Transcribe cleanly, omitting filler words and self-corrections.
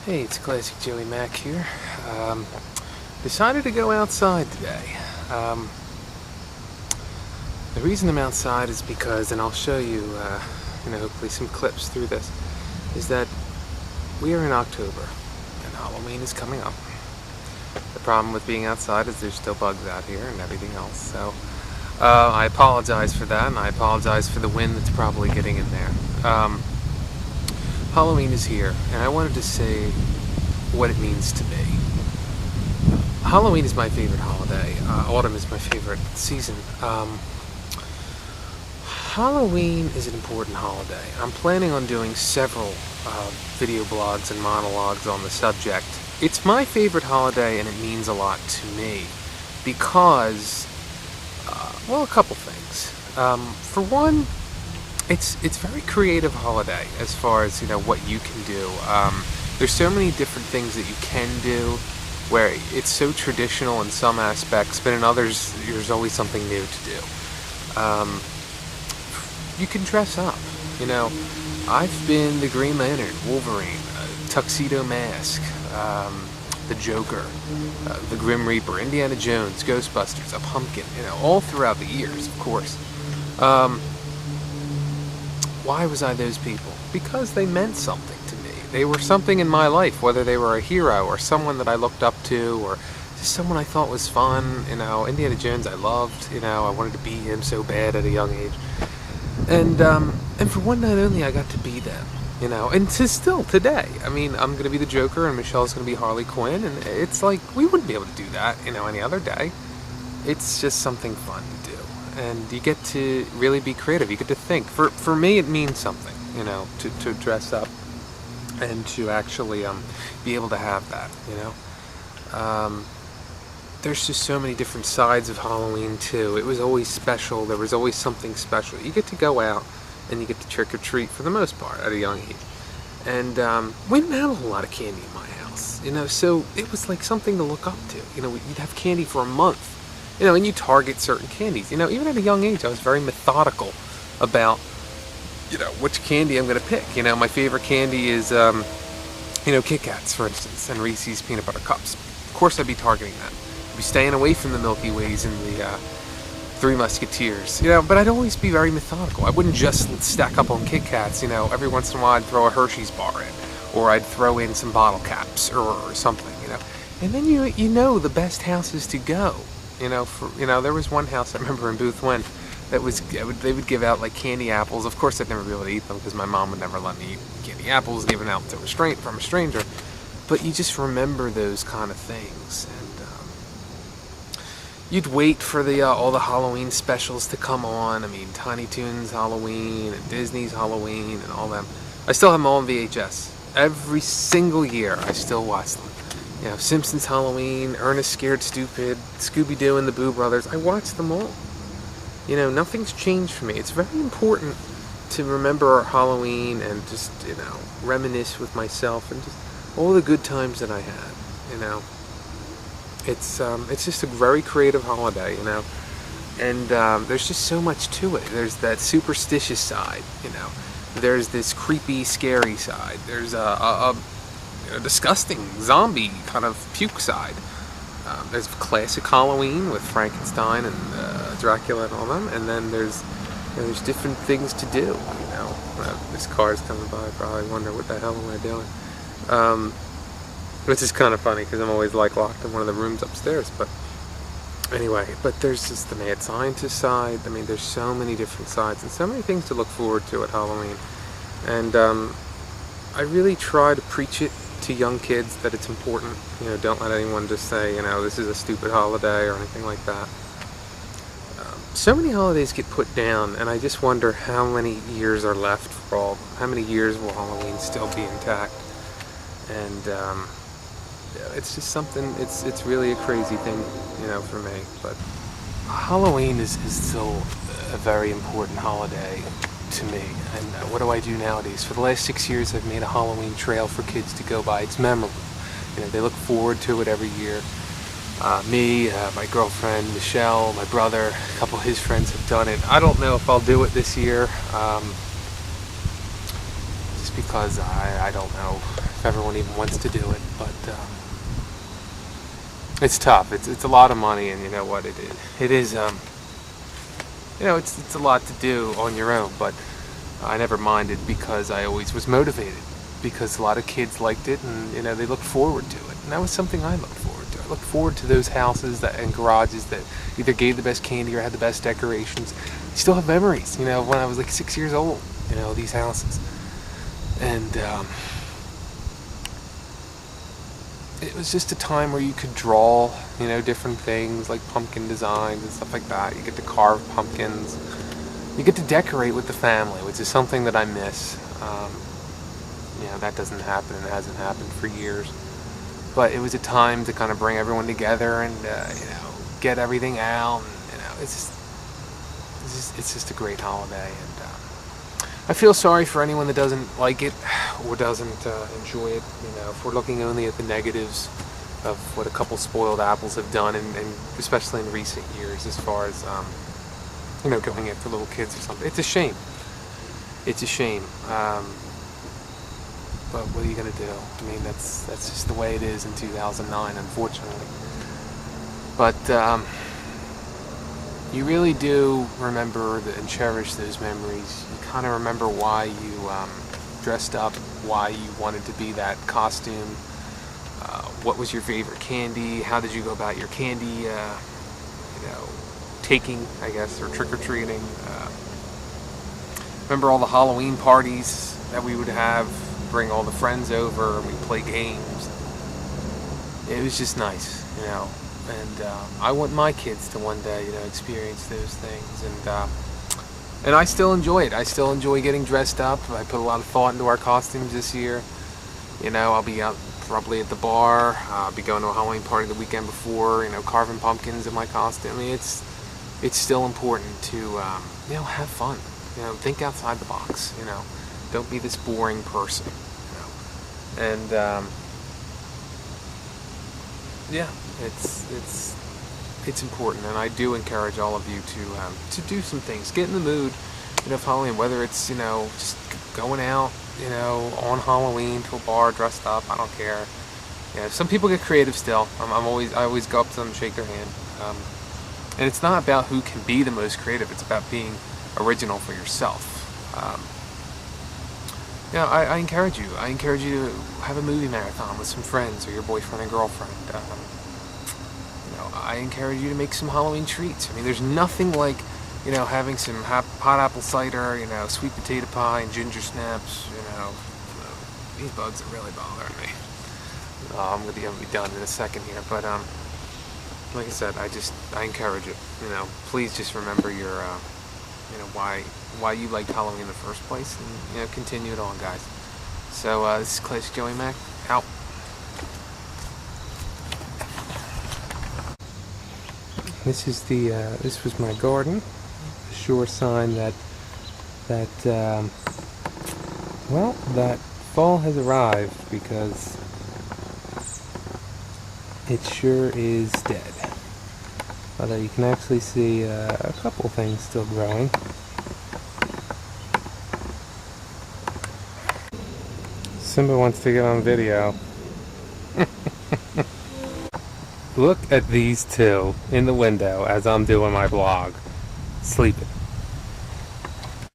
Hey, it's Classic Joey Mac here. Decided to go outside today. The reason I'm outside is because, and I'll show you, hopefully some clips through this, is that we are in October and Halloween is coming up. The problem with being outside is there's still bugs out here and everything else. So I apologize for that, and I apologize for the wind that's probably getting in there. Halloween is here, and I wanted to say what it means to me. Halloween is my favorite holiday. Autumn is my favorite season. Halloween is an important holiday. I'm planning on doing several video blogs and monologues on the subject. It's my favorite holiday, and it means a lot to me because, a couple things. For one, it's very creative holiday as far as what you can do. There's so many different things that you can do where it's so traditional in some aspects, but in others there's always something new to do. You can dress up. I've been the Green Lantern, Wolverine, Tuxedo Mask, the Joker, the Grim Reaper, Indiana Jones, Ghostbusters, a pumpkin, all throughout the years, of course. Why was I those people? Because they meant something to me. They were something in my life, whether they were a hero or someone that I looked up to or just someone I thought was fun. Indiana Jones I loved. I wanted to be him so bad at a young age. And for one night only I got to be them. And still today. I'm going to be the Joker and Michelle's going to be Harley Quinn, and it's like we wouldn't be able to do that, any other day. It's just something fun to do. And you get to really be creative. You get to think. For me, it means something, to dress up and to actually be able to have that, There's just so many different sides of Halloween, too. It was always special. There was always something special. You get to go out and you get to trick or treat for the most part at a young age. And we didn't have a whole lot of candy in my house, so it was like something to look up to. You'd have candy for a month. And you target certain candies. Even at a young age, I was very methodical about, which candy I'm going to pick. My favorite candy is, Kit Kats, for instance, and Reese's Peanut Butter Cups. Of course, I'd be targeting that. I'd be staying away from the Milky Ways and the Three Musketeers. But I'd always be very methodical. I wouldn't just stack up on Kit Kats. Every once in a while, I'd throw a Hershey's bar in, or I'd throw in some bottle caps or something. And then the best houses to go. There was one house I remember in Boothwyn that they would give out like candy apples. Of course, I'd never be able to eat them because my mom would never let me eat candy apples given out from a stranger. But you just remember those kind of things, and you'd wait for all the Halloween specials to come on. Tiny Toons Halloween and Disney's Halloween and all them. I still have them all on VHS. Every single year, I still watch them. Simpsons Halloween, Ernest Scared Stupid, Scooby-Doo and the Boo Brothers. I watch them all. Nothing's changed for me. It's very important to remember Halloween and just, reminisce with myself and just all the good times that I had, It's just a very creative holiday, And there's just so much to it. There's that superstitious side, There's this creepy, scary side. There's a disgusting zombie kind of puke side. There's classic Halloween with Frankenstein and Dracula and all them, and then there's different things to do. This car's coming by. I probably wonder what the hell am I doing. Which is kind of funny because I'm always locked in one of the rooms upstairs. But anyway, there's just the mad scientist side. There's so many different sides and so many things to look forward to at Halloween, and I really try to preach it to young kids that it's important. Don't let anyone just say, this is a stupid holiday or anything like that. So many holidays get put down, and I just wonder how many years are left for all. How many years will Halloween still be intact? And it's just something. It's really a crazy thing, for me. But Halloween is still a very important holiday to me. And what do I do nowadays? For the last 6 years, I've made a Halloween trail for kids to go by. It's memorable. They look forward to it every year. Me, my girlfriend, Michelle, my brother, a couple of his friends have done it. I don't know if I'll do it this year. Just because I don't know. if everyone even wants to do it. But it's tough. It's a lot of money, and you know what it is. It is it's a lot to do on your own. But I never minded because I always was motivated. Because a lot of kids liked it, and they looked forward to it, and that was something I looked forward to. I looked forward to those houses and garages that either gave the best candy or had the best decorations. I still have memories, when I was like 6 years old, these houses, and it was just a time where you could draw, different things like pumpkin designs and stuff like that. You get to carve pumpkins, you get to decorate with the family, which is something that I miss. That doesn't happen, and it hasn't happened for years. But it was a time to kind of bring everyone together and get everything out. And, it's just a great holiday. And I feel sorry for anyone that doesn't like it or doesn't enjoy it. If we're looking only at the negatives of what a couple spoiled apples have done, and especially in recent years, as far as going after little kids or something, it's a shame. It's a shame. But what are you going to do? I mean, that's just the way it is in 2009, unfortunately. But you really do remember and cherish those memories. You kind of remember why you dressed up, why you wanted to be that costume, what was your favorite candy, how did you go about your candy, taking, I guess, or trick-or-treating. Remember all the Halloween parties that we would have, bring all the friends over, and we'd play games. It was just nice, and I want my kids to one day, experience those things, and I still enjoy it. I still enjoy getting dressed up. I put a lot of thought into our costumes this year. I'll be out probably at the bar. I'll be going to a Halloween party the weekend before, carving pumpkins in my costume. I mean, it's still important to, have fun. Think outside the box, Don't be this boring person, And it's important, and I do encourage all of you to do some things. Get in the mood, for Halloween. Whether it's just going out, on Halloween to a bar dressed up. I don't care. Some people get creative still. I always go up to them and shake their hand. And it's not about who can be the most creative. It's about being original for yourself. I encourage you. I encourage you to have a movie marathon with some friends or your boyfriend and girlfriend. I encourage you to make some Halloween treats. I mean, there's nothing like, having some hot apple cider, sweet potato pie and ginger snaps. These bugs are really bothering me. I'm gonna be done in a second here, but like I said, I encourage it. Please just remember your why you liked Halloween in the first place, and continue it on, guys. So this is Classic Joey Mac, out. This was my garden. A sure sign that fall has arrived, because it sure is dead. Although you can actually see a couple things still growing. Simba wants to get on video. Look at these two in the window as I'm doing my vlog, sleeping.